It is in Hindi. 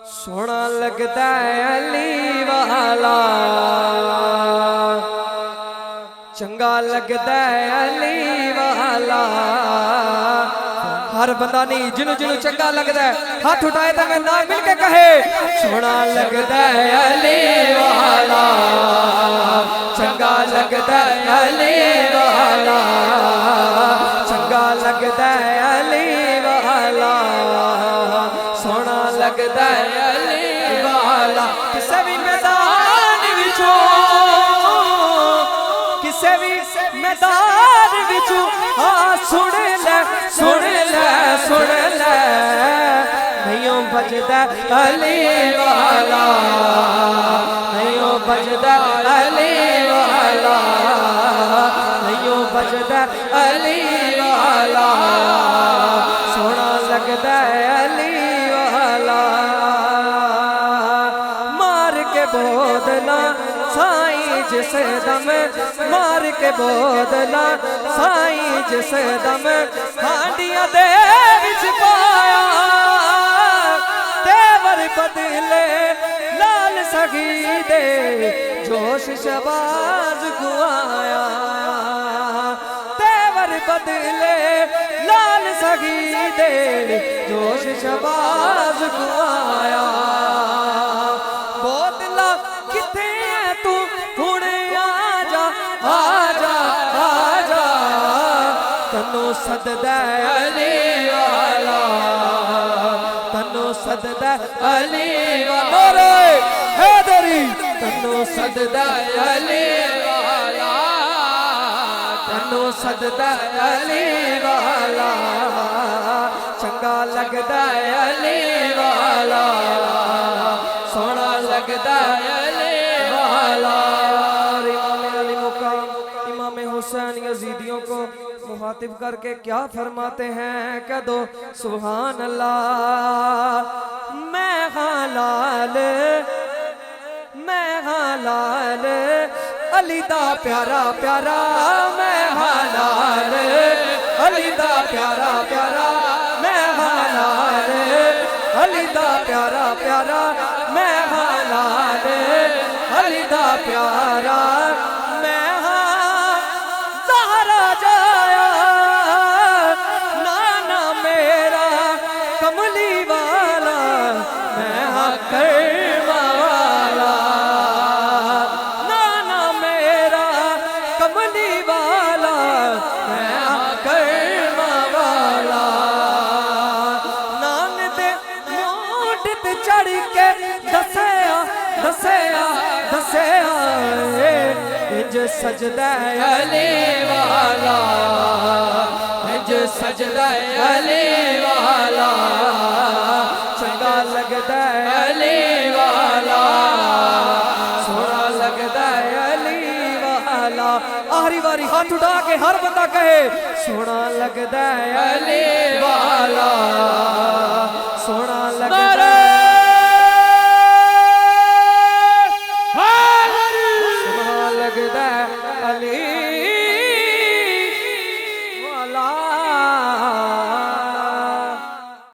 सोना लगता है अली वाला, चंगा लगता है अली वाला। हर बंदा नहीं जिन्हों जिन्हों चंगा लगता है हाथ उठाए तो मैं नाम मिल के कहे सोना लगता है अली वाला, चंगा लगता है अली वाला, चंगा लगता है अली वाला, सोना लगता है अली वाला। किसे भी मैदान विचों, किसे भी मैदान विचों हाँ सुन ले सुन ले सुन ले, नहीं बजदा अली वाला, नहीं बजदा अली वाला, नहीं बजदा अली वाला, सोना लगता है अली वाला। मार के बोदला साईं जिस दम, मार के बोदला साईं जिस दम, हांडिया दे विच पाया तेवर बदले लाल सगी दे, जोश शबाज गुआया तेवर बदले लाल सगी दे, जोश शबाज गुआया। बोतला किथे है तू हुणे आजा आजा आजा, तन्नू सददा अली वाला, तन्नू सददा अली वाला, हैदरी तन्नू सददा अली वाला, तन्नू सददा अली वाला, चंगा लगदा अली वाला, सोना लगदा अली वाला। इमाम अली मुकाम इमाम हुसैन यजीदियों को मुखातिब करके क्या फरमाते हैं, कह दो सुभान अल्लाह। मैं हालाल, मैं हालाल अली दा प्यारा प्यारा, मैं हालाल अली दा प्यारा प्यारा, मैं हालाल अली दा प्यारा प्यारा, मैं हालाल अली दा प्यारा, मैं हाँ ज़हरा जाया नाना मेरा कमली वाला, मैं हाँ करमा वाला, नाना मेरा कमली वाला, मैं हाँ करमा वाला। नान दे मोट ते चढ़ के दसया दसया दसया, इंज सजदा अली वाला, इंज सजदा अली वाला, चंगा लगदा अली वाला, सोना लगदा अली वाला। आखिरी बारी हाथ उठा के हर बंदा कहे सोना लगदा अली वाला, सोना लगदा